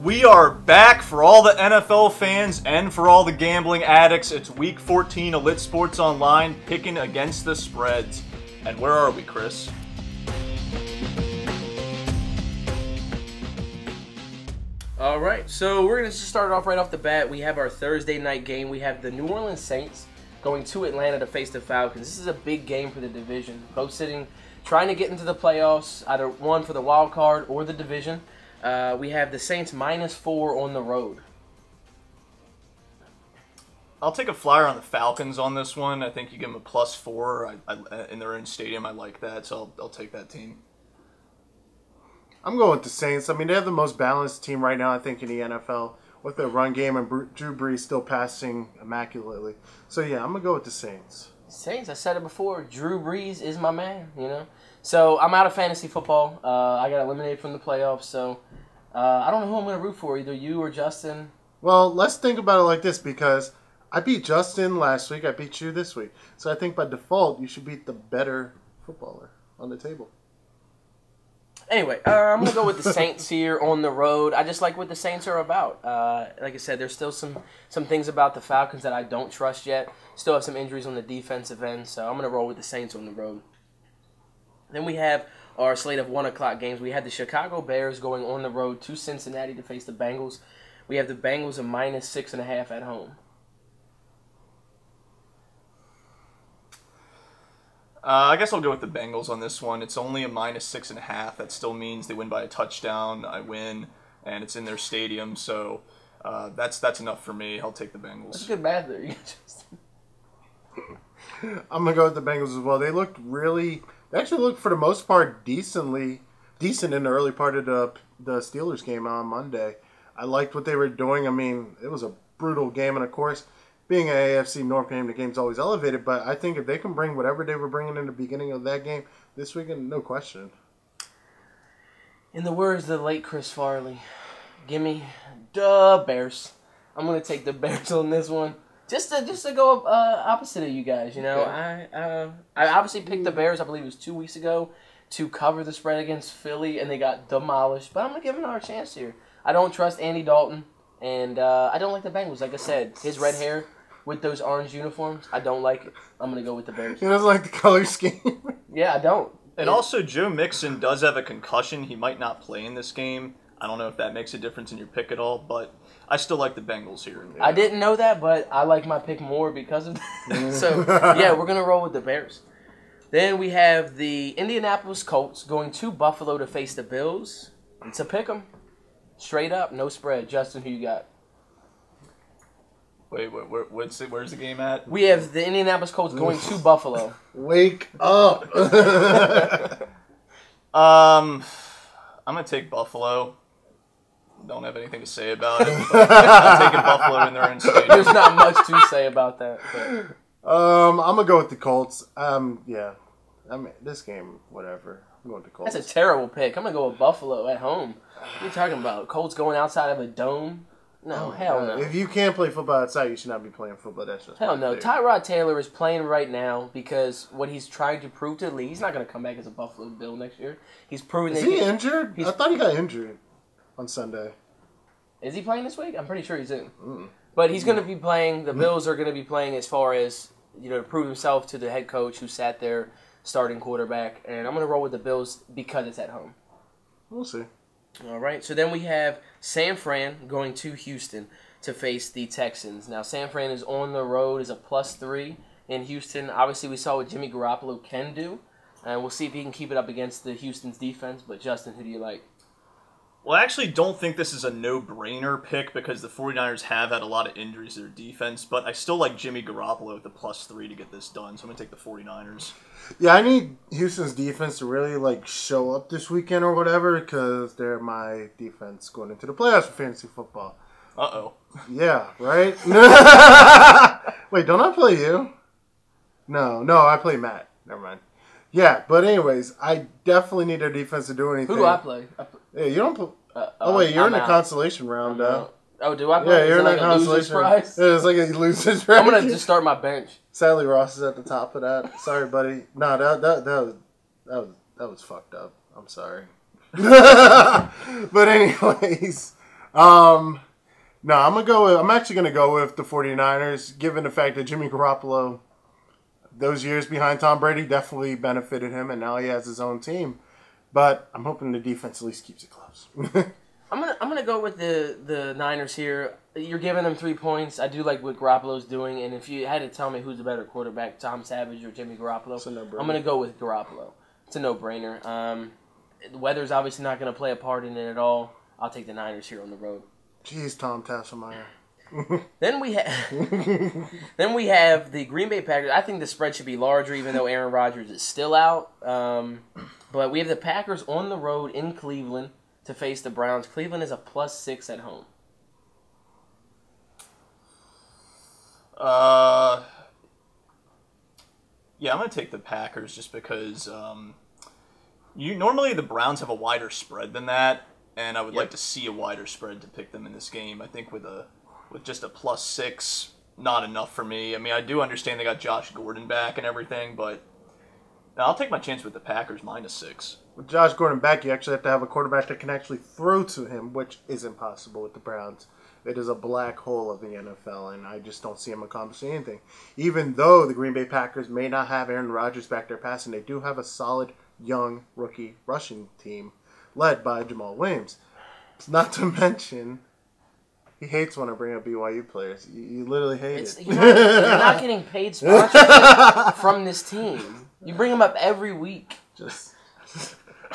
We are back for all the NFL fans and for all the gambling addicts. It's week 14 of Lit Sports Online, picking against the spreads. And where are we, Chris? All right, so we're going to start off right off the bat. We have our Thursday night game. We have the New Orleans Saints going to Atlanta to face the Falcons. This is a big game for the division. Both trying to get into the playoffs, either one for the wild card or the division. We have the Saints -4 on the road. I'll take a flyer on the Falcons on this one. I think you give them a +4 in their own stadium. I like that, so I'll take that team. I'm going with the Saints. I mean, they have the most balanced team right now, I think, in the NFL, with their run game and Drew Brees still passing immaculately. So, yeah, I'm going to go with the Saints. Saints, I said it before, Drew Brees is my man, you know. So, I'm out of fantasy football. I got eliminated from the playoffs, so I don't know who I'm going to root for, either you or Justin. Well, let's think about it like this, because I beat Justin last week, I beat you this week. So I think by default, you should beat the better footballer on the table. Anyway, I'm going to go with the Saints here on the road. I just like what the Saints are about. Like I said, there's still some things about the Falcons that I don't trust yet. Still have some injuries on the defensive end, so I'm going to roll with the Saints on the road. Then we have our slate of 1 o'clock games. We had the Chicago Bears going on the road to Cincinnati to face the Bengals. We have the Bengals a -6.5 at home. I guess I'll go with the Bengals on this one. It's only a -6.5. That still means they win by a touchdown. I win, and it's in their stadium. So that's enough for me. I'll take the Bengals. That's good math there. I'm going to go with the Bengals as well. They actually looked for the most part decent in the early part of the Steelers game on Monday. I liked what they were doing. I mean, it was a brutal game, and of course, being an AFC North game, the game's always elevated, but I think if they can bring whatever they were bringing in the beginning of that game this weekend, no question. In the words of the late Chris Farley, give me the Bears. I'm going to take the Bears on this one. Just to go opposite of you guys, you know. Okay. I obviously picked the Bears, I believe it was 2 weeks ago, to cover the spread against Philly, and they got demolished. But I'm going to give them another chance here. I don't trust Andy Dalton, and I don't like the Bengals. Like I said, his red hair with those orange uniforms, I don't like it. I'm going to go with the Bears. He doesn't like the color scheme. Yeah, I don't. And also, Joe Mixon does have a concussion. He might not play in this game. I don't know if that makes a difference in your pick at all, but I still like the Bengals here. I didn't know that, but I like my pick more because of that. So, yeah, we're going to roll with the Bears. Then we have the Indianapolis Colts going to Buffalo to face the Bills. It's a pick 'em. Straight up, no spread. Justin, who you got? Wait, where's the game at? We have the Indianapolis Colts going to Buffalo. Wake up. I'm going to take Buffalo. Don't have anything to say about it. I'm taking Buffalo in their own stadium. There's not much to say about that. But. I'm going to go with the Colts. Yeah. I mean, this game, whatever. I'm going with the Colts. That's a terrible pick. I'm going to go with Buffalo at home. What are you talking about? Colts going outside of a dome? No, hell no. If you can't play football outside, you should not be playing football. That's just hell no. Tyrod Taylor is playing right now because what he's trying to prove to the league, he's not going to come back as a Buffalo Bill next year. He's proven Is he injured? I thought he got injured on Sunday. Is he playing this week? I'm pretty sure he's in. But he's going to be playing. The Bills are going to be playing as far as, you know, to prove himself to the head coach who sat there starting quarterback. And I'm going to roll with the Bills because it's at home. We'll see. All right. So then we have San Fran going to Houston to face the Texans. Now, San Fran is on the road, is a +3 in Houston. Obviously, we saw what Jimmy Garoppolo can do. And we'll see if he can keep it up against the Houston's defense. But, Justin, who do you like? Well, I actually don't think this is a no-brainer pick because the 49ers have had a lot of injuries to their defense, but I still like Jimmy Garoppolo with the +3 to get this done, so I'm going to take the 49ers. Yeah, I need Houston's defense to really, show up this weekend or whatever because they're my defense going into the playoffs for fantasy football. Uh-oh. Yeah, right? Wait, don't I play you? No, I play Matt. Never mind. Yeah, but anyways, I definitely need their defense to do anything. Who do I play? Yeah, you don't play. Wait, you're in the consolation round, though. Oh, do I play? Yeah, you're in that consolation. Yeah, it's like a loser's prize. I'm going to just start my bench. Sadly, Ross is at the top of that. Sorry, buddy. No, that was fucked up. I'm sorry. But anyways, No, I'm actually gonna go with the 49ers, given the fact that Jimmy Garoppolo, those years behind Tom Brady definitely benefited him, and now he has his own team. But I'm hoping the defense at least keeps it close. I'm gonna go with the Niners here. You're giving them 3 points. I do like what Garoppolo's doing, and if you had to tell me who's the better quarterback, Tom Savage or Jimmy Garoppolo, I'm gonna go with Garoppolo. It's a no-brainer. The weather's obviously not gonna play a part in it at all. I'll take the Niners here on the road. Jeez, Tom Tasselmeyer. Then we have the Green Bay Packers. I think the spread should be larger, even though Aaron Rodgers is still out. But we have the Packers on the road in Cleveland to face the Browns. Cleveland is a +6 at home. Yeah, I'm gonna take the Packers just because normally the Browns have a wider spread than that, and I would like to see a wider spread to pick them in this game. I think with just a +6, not enough for me. I mean, I do understand they got Josh Gordon back and everything, but I'll take my chance with the Packers -6. With Josh Gordon back, you actually have to have a quarterback that can actually throw to him, which is impossible with the Browns. It is a black hole of the NFL, and I just don't see him accomplishing anything. Even though the Green Bay Packers may not have Aaron Rodgers back there passing, they do have a solid, young, rookie rushing team led by Jamal Williams. Not to mention, he hates when I bring up BYU players. You literally hate it. You're not getting paid sponsorship from this team. You bring them up every week.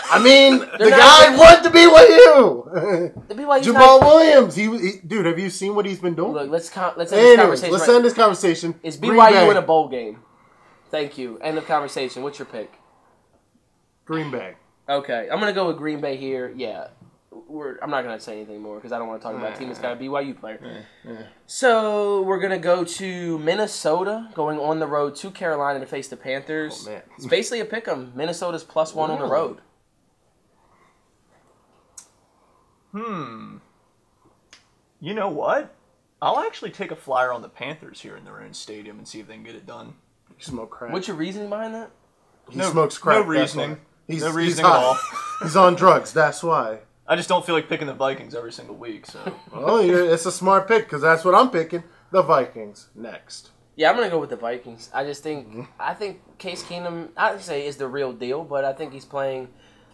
I mean, the guy went to BYU. The BYU Jamal Williams. Dude, have you seen what he's been doing? Look, let's end this conversation. Let's end this conversation. Is BYU in a bowl game? Thank you. End of conversation. What's your pick? Green Bay. Okay, I'm gonna go with Green Bay here. Yeah, I'm not gonna say anything more because I don't want to talk about a team that's got a BYU player. So we're gonna go to Minnesota, going on the road to Carolina to face the Panthers. Oh, man. It's basically a pick 'em. Minnesota's +1 on the road. You know what? I'll actually take a flyer on the Panthers here in their own stadium and see if they can get it done. You smoke crack. What's your reasoning behind that? He smokes crack. No reasoning. He's no reasoning at all. He's on drugs. That's why. I just don't feel like picking the Vikings every single week. So. Oh, it's a smart pick because that's what I'm picking. The Vikings next. Yeah, I'm gonna go with the Vikings. I just think Case Keenum, I'd say, is the real deal, but I think he's playing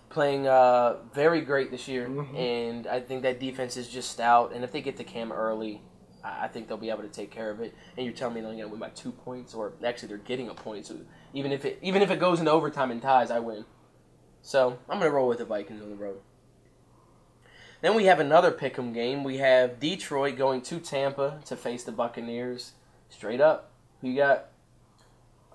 very great this year, and I think that defense is just stout. And if they get to Cam early, I think they'll be able to take care of it. And you're telling me they're gonna win by 2 points, or actually they're getting a point. So even if it goes into overtime and ties, I win. So I'm gonna roll with the Vikings on the road. Then we have another pick'em game. We have Detroit going to Tampa to face the Buccaneers. Straight up, who you got?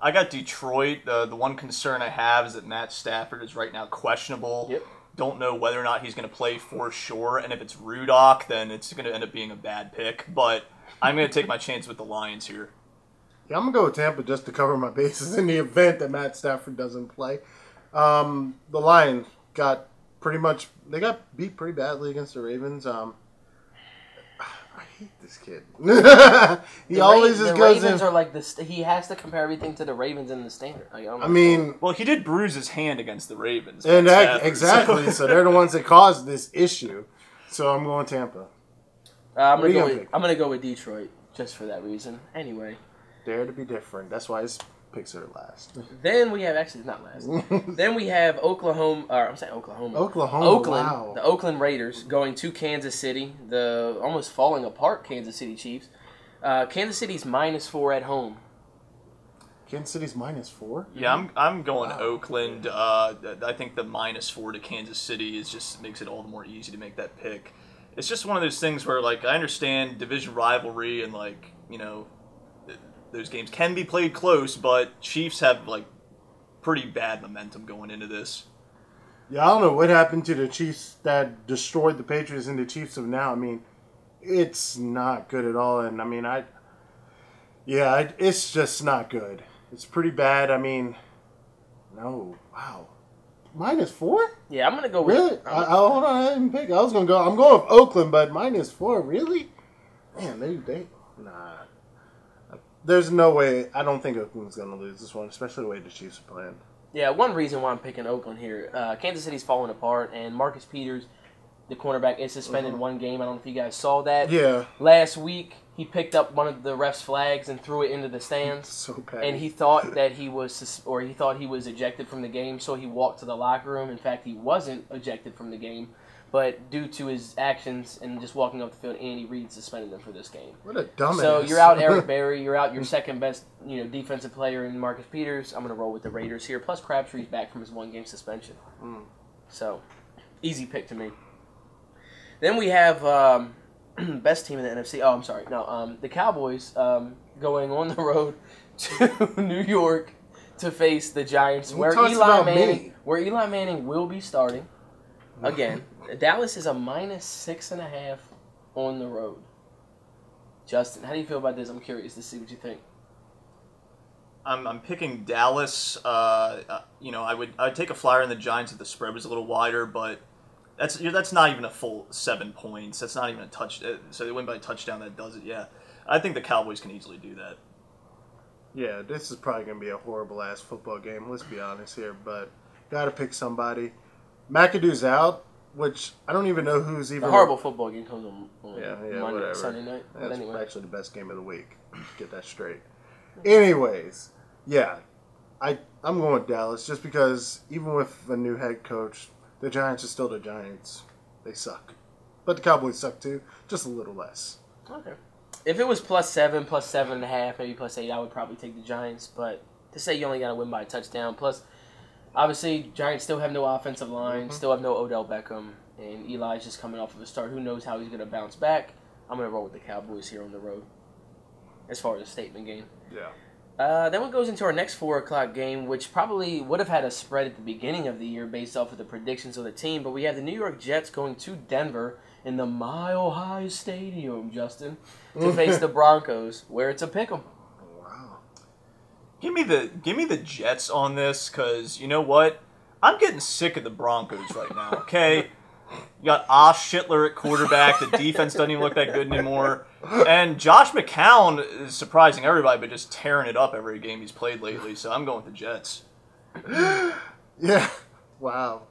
I got Detroit. The one concern I have is that Matt Stafford is right now questionable. Yep. Don't know whether or not he's going to play for sure. And if it's Rudock, then it's going to end up being a bad pick. But I'm going to take my chance with the Lions here. Yeah, I'm going to go with Tampa just to cover my bases in the event that Matt Stafford doesn't play. The Lions got beat pretty badly against the Ravens. I hate this kid. He always just goes in. The Ravens are like this. He has to compare everything to the Ravens in the standard. Well, he did bruise his hand against the Ravens. And exactly. So they're the ones that caused this issue. So I'm going Tampa. I'm gonna go with Detroit just for that reason. Anyway, dare to be different. That's why his picks are last. Then we have not last. Then we have Oklahoma. Oakland. Wow. The Oakland Raiders going to Kansas City. The almost falling apart Kansas City Chiefs. Kansas City's -4 at home. Kansas City's -4? Yeah, I'm going Oakland. I think the -4 to Kansas City makes it all the more easy to make that pick. It's just one of those things where, like, I understand division rivalry and, like, you know, those games can be played close, but Chiefs have, like, pretty bad momentum going into this. Yeah, I don't know what happened to the Chiefs that destroyed the Patriots and the Chiefs of now. I mean, it's not good at all. And, I mean, it's just not good. It's pretty bad. I mean, no. Wow. -4? Yeah, I'm going to go with... Really? Hold on. I didn't pick. I'm going with Oakland, but -4? Really? Man, they nah. There's no way. I don't think Oakland's going to lose this one, especially the way the Chiefs are playing. Yeah, one reason why I'm picking Oakland here, Kansas City's falling apart, and Marcus Peters, the cornerback, is suspended one game. I don't know if you guys saw that. Yeah. Last week, he picked up one of the ref's flags and threw it into the stands. So bad. And he thought that he was ejected from the game, so he walked to the locker room. In fact, he wasn't ejected from the game, but due to his actions and just walking up the field, Andy Reid suspended him for this game. What a dumbass. So you're out Eric Berry. You're out your second best, defensive player in Marcus Peters. I'm going to roll with the Raiders here. Plus Crabtree's back from his 1-game suspension. So easy pick to me. Then we have best team in the NFC. Oh, I'm sorry. No, the Cowboys going on the road to New York to face the Giants, where Eli Manning will be starting. Again, Dallas is a -6.5 on the road. Justin, how do you feel about this? I'm curious to see what you think. I'm picking Dallas. I would take a flyer on the Giants if the spread was a little wider, but that's not even a full 7 points. That's not even a touch. So they win by a touchdown. That does it. Yeah, I think the Cowboys can easily do that. Yeah, this is probably going to be a horrible-ass football game. Let's be honest here, but got to pick somebody. McAdoo's out, which I don't even know who's even... A horrible football game comes on Monday, whatever. Sunday night. That's but anyway. actually the best game of the week. Get that straight. Anyways, yeah, I'm going with Dallas just because even with the new head coach, the Giants are still the Giants. They suck. But the Cowboys suck too, just a little less. Okay. If it was +7, +7.5, maybe +8, I would probably take the Giants. But to say you only got to win by a touchdown, plus obviously Giants still have no offensive line, still have no Odell Beckham, and Eli's just coming off of a start. Who knows how he's going to bounce back? I'm going to roll with the Cowboys here on the road as far as a statement game. Yeah. Then what goes into our next 4 o'clock game, which probably would have had a spread at the beginning of the year based off of the predictions of the team, but we have the New York Jets going to Denver in the Mile High Stadium, Justin, to face the Broncos, where it's a pick'em. Wow. Give me the Jets on this, because you know what? I'm getting sick of the Broncos right now, okay? You got Osh Schitler at quarterback. The defense doesn't even look that good anymore. And Josh McCown is surprising everybody, but just tearing it up every game he's played lately. So I'm going with the Jets. Yeah. Wow.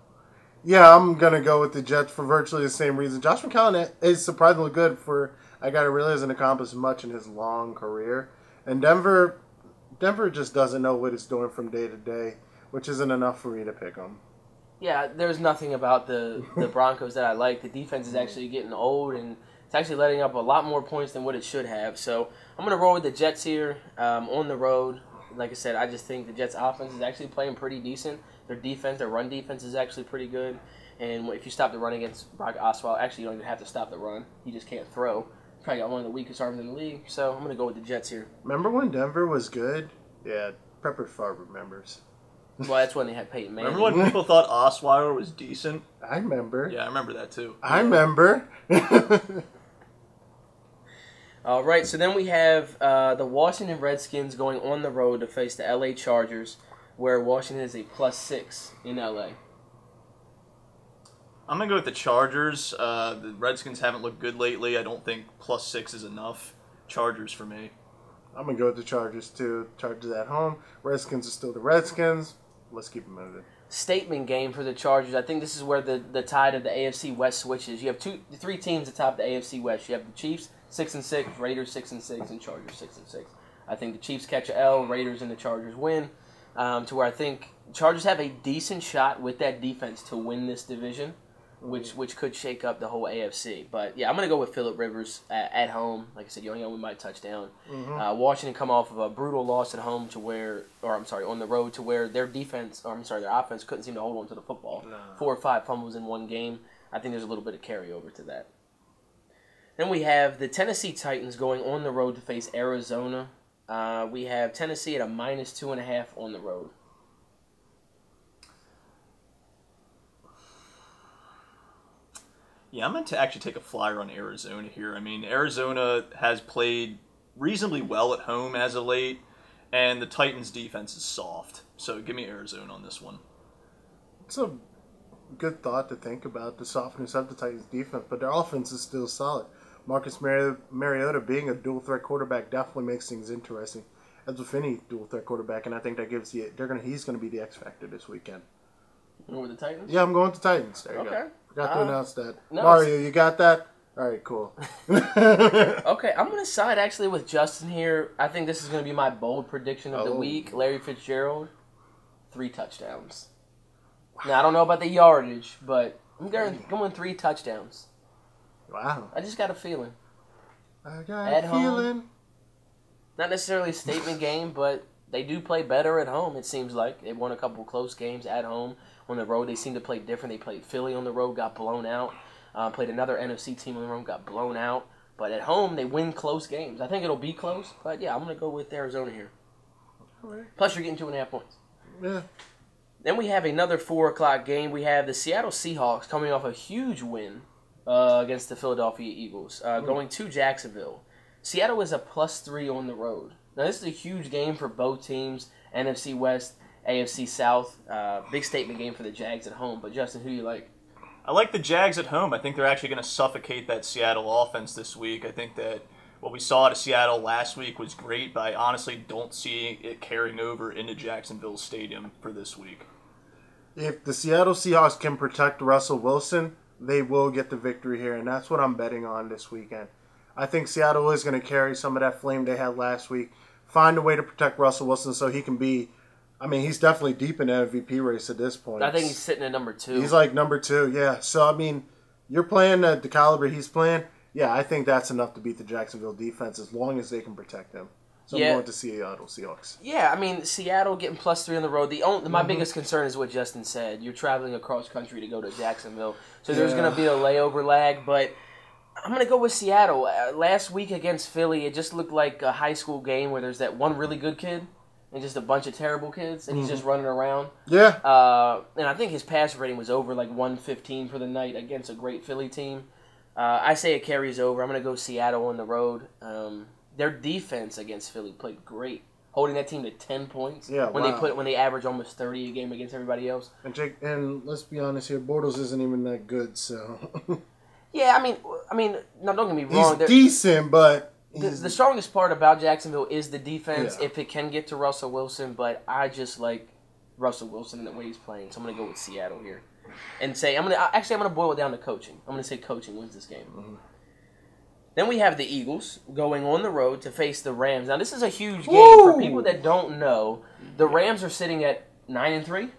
Yeah, I'm going to go with the Jets for virtually the same reason. Josh McCown is surprisingly good for, I got to realize, hasn't accomplished much in his long career. And Denver just doesn't know what it's doing from day to day, which isn't enough for me to pick them. Yeah, there's nothing about the Broncos that I like. The defense is actually getting old, and it's actually letting up a lot more points than what it should have. So I'm going to roll with the Jets here on the road. Like I said, I just think the Jets' offense is actually playing pretty decent. Their run defense is actually pretty good. And if you stop the run against Brock Osweiler, actually you don't even have to stop the run. He just can't throw. He's probably got one of the weakest arms in the league. So I'm going to go with the Jets here. Remember when Denver was good? Yeah, Pepper Favre remembers. Well, that's when they had Peyton Manning. Remember when people thought Osweiler was decent? I remember. Yeah, I remember that too. I remember. All right, so then we have the Washington Redskins going on the road to face the LA Chargers, where Washington is a +6 in LA. I'm going to go with the Chargers. The Redskins haven't looked good lately. I don't think +6 is enough. Chargers for me. I'm going to go with the Chargers, too. Chargers at home. Redskins are still the Redskins. Let's keep them moving. Statement game for the Chargers. I think this is where the tide of the AFC West switches. You have 3 teams atop the AFC West. You have the Chiefs, 6-6, Raiders, 6-6, and Chargers, 6-6. I think the Chiefs catch a L, Raiders and the Chargers win, to where I think Chargers have a decent shot with that defense to win this division, which could shake up the whole AFC. But, yeah, I'm going to go with Phillip Rivers at home. Like I said, you only got to win by a touchdown. Washington come off of a brutal loss at home on the road to where their offense couldn't seem to hold on to the football. 4 or 5 fumbles in one game. I think there's a little bit of carryover to that. Then we have the Tennessee Titans going on the road to face Arizona. We have Tennessee at a -2.5 on the road. Yeah, I'm going to actually take a flyer on Arizona here. I mean, Arizona has played reasonably well at home as of late, and the Titans' defense is soft. So give me Arizona on this one. It's a good thought to think about, the softness of the Titans' defense, but their offense is still solid. Marcus Mariota being a dual-threat quarterback definitely makes things interesting, as with any dual-threat quarterback, and I think that gives he's going to be the X factor this weekend. You go with the Titans? Yeah, I'm going with the Titans. There you go. Forgot to announce that. No, Mario, you got that? All right, cool. Okay, I'm going to side actually with Justin here. I think this is going to be my bold prediction of the week. Larry Fitzgerald, 3 touchdowns. Wow. Now, I don't know about the yardage, but I'm going 3 touchdowns. Wow. I just got a feeling. I got a feeling. Not necessarily a statement game, but they do play better at home, it seems like. They won a couple close games at home. On the road, they seem to play different. They played Philly on the road, got blown out. Played another NFC team on the road, got blown out. But at home, they win close games. I think it'll be close, but yeah, I'm going to go with Arizona here. Right. Plus, you're getting 2.5 points. Yeah. Then we have another 4 o'clock game. We have the Seattle Seahawks coming off a huge win against the Philadelphia Eagles, going to Jacksonville. Seattle is a +3 on the road. Now, this is a huge game for both teams, NFC West, AFC South. Big statement game for the Jags at home. But, Justin, who do you like? I like the Jags at home. I think they're actually going to suffocate that Seattle offense this week. I think that what we saw out of Seattle last week was great, but I honestly don't see it carrying over into Jacksonville Stadium for this week. If the Seattle Seahawks can protect Russell Wilson, they will get the victory here, and that's what I'm betting on this weekend. I think Seattle is going to carry some of that flame they had last week, find a way to protect Russell Wilson so he can be, I mean, he's definitely deep in the MVP race at this point. I think he's sitting at number 2. He's like number 2, yeah. So, I mean, you're playing at the caliber he's playing. Yeah, I think that's enough to beat the Jacksonville defense as long as they can protect him. So I'm going to Seattle Seahawks. Yeah, I mean, Seattle getting +3 on the road. My biggest concern is what Justin said. You're traveling across country to go to Jacksonville. So there's going to be a layover lag, but I'm going to go with Seattle. Last week against Philly, it just looked like a high school game where there's that one really good kid and just a bunch of terrible kids, and he's just running around. Yeah. And I think his pass rating was over like 115 for the night against a great Philly team. I say it carries over. I'm going to go Seattle on the road. Their defense against Philly played great, holding that team to 10 points. Yeah, when they average almost 30 a game against everybody else. And Jake, and let's be honest here, Bortles isn't even that good, so. Yeah, I mean, no, don't get me wrong. He's decent, but the strongest part about Jacksonville is the defense. Yeah. If it can get to Russell Wilson, but I just like Russell Wilson and the way he's playing, so I'm gonna go with Seattle here, and say I'm gonna boil it down to coaching. I'm gonna say coaching wins this game. Mm-hmm. Then we have the Eagles going on the road to face the Rams. Now, this is a huge game. For people that don't know, the Rams are sitting at 9-3,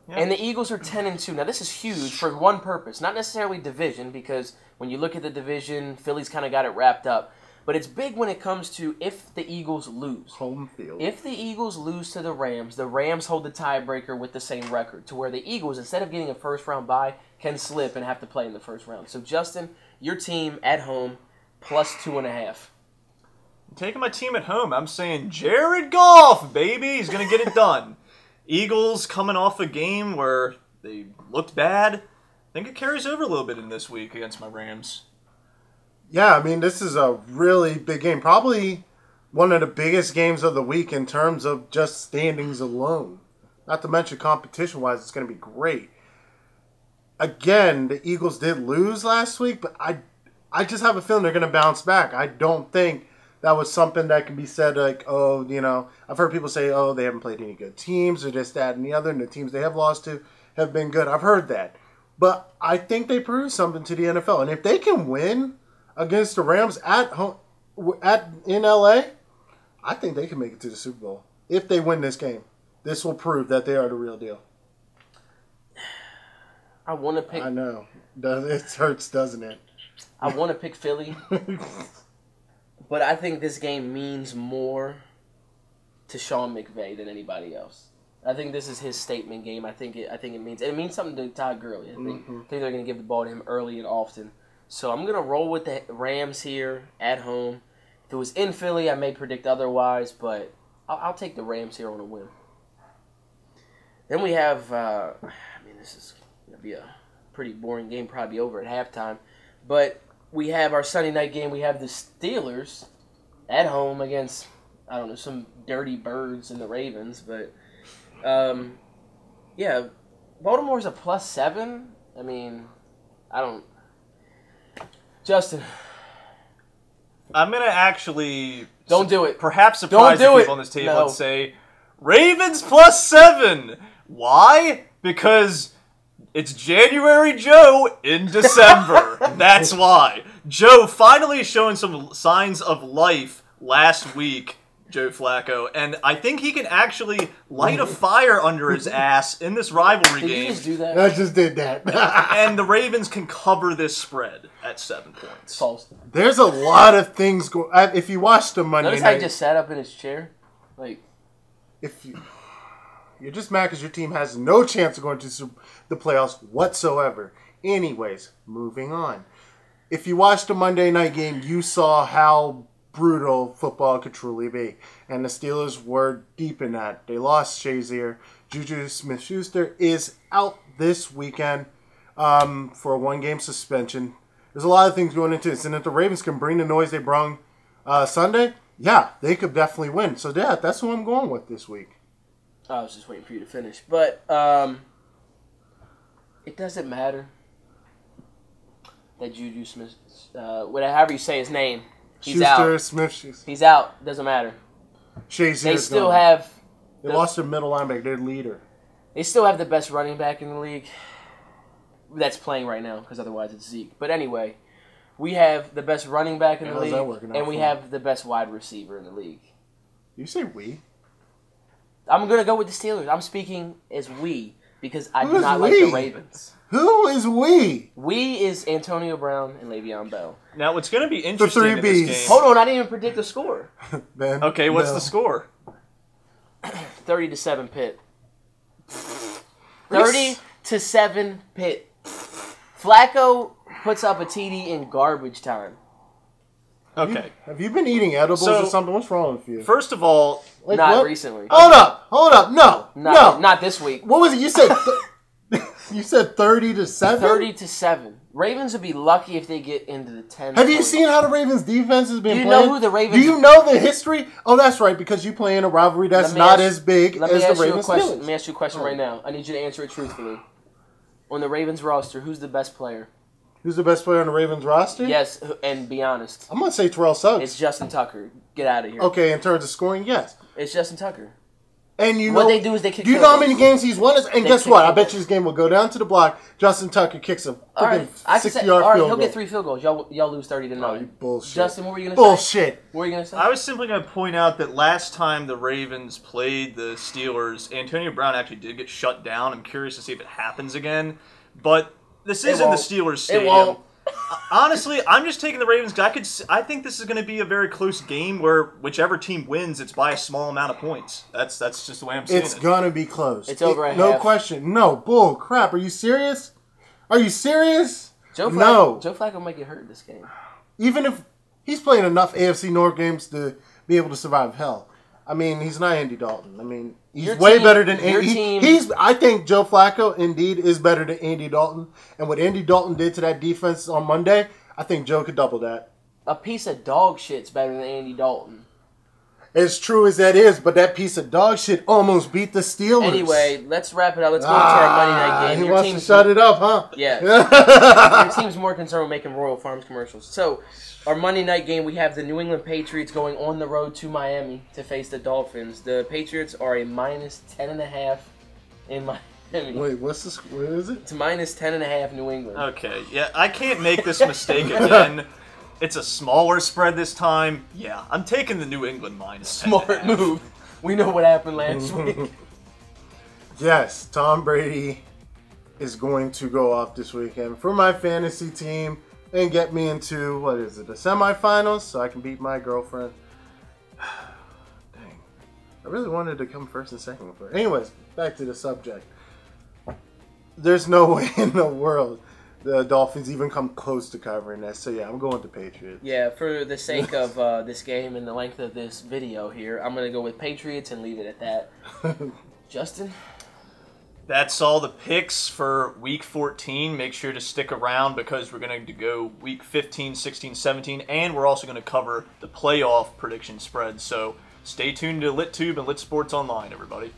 and the Eagles are 10-2. Now, this is huge for one purpose, not necessarily division, because when you look at the division, Philly's kind of got it wrapped up. But it's big when it comes to if the Eagles lose. Home field. If the Eagles lose to the Rams hold the tiebreaker with the same record, to where the Eagles, instead of getting a first-round bye, can slip and have to play in the first round. So, Justin, your team at home, +2.5. I'm taking my team at home. I'm saying Jared Goff, baby. He's going to get it done. Eagles coming off a game where they looked bad. I think it carries over a little bit in this week against my Rams. Yeah, I mean, this is a really big game. Probably one of the biggest games of the week in terms of just standings alone. Not to mention competition-wise, it's going to be great. Again, the Eagles did lose last week, but I just have a feeling they're going to bounce back. I don't think that was something that can be said like, oh, you know, I've heard people say, oh, they haven't played any good teams or this, that, and the other, and the teams they have lost to have been good. I've heard that. But I think they proved something to the NFL. And if they can win against the Rams at home, in LA, I think they can make it to the Super Bowl. If they win this game, this will prove that they are the real deal. I want to pick. I know. It hurts, doesn't it? I want to pick Philly, but I think this game means more to Sean McVay than anybody else. I think this is his statement game. I think it means something to Todd Gurley. I think they're going to give the ball to him early and often. So I'm going to roll with the Rams here at home. If it was in Philly, I may predict otherwise, but I'll take the Rams here on a win. Then we have, this is going to be a pretty boring game, probably over at halftime. But we have our Sunday night game. We have the Steelers at home against, I don't know, some dirty birds and the Ravens. But, Baltimore's a +7. I mean, I don't... Justin. I'm going to actually... Don't do it. Perhaps surprise the people on this table and say, Ravens +7. Why? Because it's January Joe in December. That's why. Joe finally showing some signs of life last week, Joe Flacco, and I think he can actually light a fire under his ass in this rivalry game. Did you just do that? I just did that. And the Ravens can cover this spread at 7 points. False. There's a lot of things going. If you watch the Monday Notice night, how he just sat up in his chair, like. if you're just mad because your team has no chance of going to the playoffs whatsoever. Anyways, moving on. If you watched the Monday night game, you saw how brutal football could truly be. And the Steelers were deep in that. They lost Shazier. Juju Smith-Schuster is out this weekend for a 1-game suspension. There's a lot of things going into this. And if the Ravens can bring the noise they brung Sunday, yeah, they could definitely win. So, yeah, that's who I'm going with this week. I was just waiting for you to finish. But it doesn't matter that Juju Smith, however you say his name, he's Schuster, out. Smith, He's out. Doesn't matter. Shazier's They still gone. have. They lost their middle linebacker, their leader. They still have the best running back in the league. That's playing right now, because otherwise it's Zeke. But anyway, we have the best running back in the How's that league, working out and we for have the best wide receiver in the league. You say we? I'm gonna go with the Steelers. I'm speaking as we because I Who do is not like we? the Ravens. Who is we? We is Antonio Brown and Le'Veon Bell. Now, what's going to be interesting three in this Bs. game... Hold on, I didn't even predict the score. Ben, Okay, what's no. the score? 30-7 Pitt. 30-7 Pitt. Flacco puts up a TD in garbage time. Okay. Have you been eating edibles So- or something? What's wrong with you? First of all, Like Not what? recently. Hold up, no, no. Not this week. What was it? You said you said 30-7. 30-7. Ravens would be lucky if they get into the 10. Have you seen how the Ravens defense has been Do you playing? know who the Ravens- Do you know the history? Oh, that's right, because you play in a rivalry that's not as big Let me as the ask you a Ravens. question. Steelers. Let me ask you a question right now. I need you to answer it truthfully. On the Ravens roster, who's the best player? Who's the best player on the Ravens roster? Yes, and be honest. I'm gonna say Terrell Suggs. It's Justin Tucker. Get out of here. Okay, in terms of scoring, yes. It's Justin Tucker. And you What know, they do is they kick Do you know how field many goals. games he's won? And They guess kick what? I field bet goals. you this game will go down to the block. Justin Tucker kicks a All right, freaking I can say, 60-yard all right, field he'll goal. get 3 field goals. Y'all lose 30-9. Oh, you bullshit. Justin, what were you gonna say? Bullshit. What were you gonna say? I was simply going to point out that last time the Ravens played the Steelers, Antonio Brown actually did get shut down. I'm curious to see if it happens again. But this isn't the won't. Steelers It stadium. won't. Honestly, I'm just taking the Ravens because I think this is going to be a very close game where whichever team wins, it's by a small amount of points. That's just the way I'm seeing It's it. gonna be close. It's over at No half. question. No, bull crap. Are you serious? Are you serious? Joe No. Flacco might get hurt this game. Even if he's playing enough AFC North games to be able to survive hell. I mean, he's not Andy Dalton. I mean, he's Your way team- better than your Andy. team- I think Joe Flacco indeed is better than Andy Dalton. And what Andy Dalton did to that defense on Monday, I think Joe could double that. A piece of dog shit's better than Andy Dalton. As true as that is, but that piece of dog shit almost beat the Steelers. Anyway, let's wrap it up. Let's go into our Monday night game. He Your wants to team's shut it up, huh? Yeah. Your team's more concerned with making Royal Farms commercials. So, our Monday night game, we have the New England Patriots going on the road to Miami to face the Dolphins. The Patriots are a minus 10.5 in Miami. Wait, what is it? It's minus 10.5 New England. Okay, yeah, I can't make this mistake again. It's a smaller spread this time. Yeah, I'm taking the New England minus. Smart 10.5. move. We know what happened last week. Yes, Tom Brady is going to go off this weekend for my fantasy team and get me into, what is it, the semifinals so I can beat my girlfriend. Dang. I really wanted to come first and second for her. Anyways, back to the subject. There's no way in the world the Dolphins even come close to covering that. So, yeah, I'm going with the Patriots. Yeah, for the sake of this game and the length of this video here, I'm going to go with Patriots and leave it at that. Justin? That's all the picks for Week 14. Make sure to stick around because we're going to go Week 15, 16, 17, and we're also going to cover the playoff prediction spread. So stay tuned to LitTube and Lit Sports Online, everybody.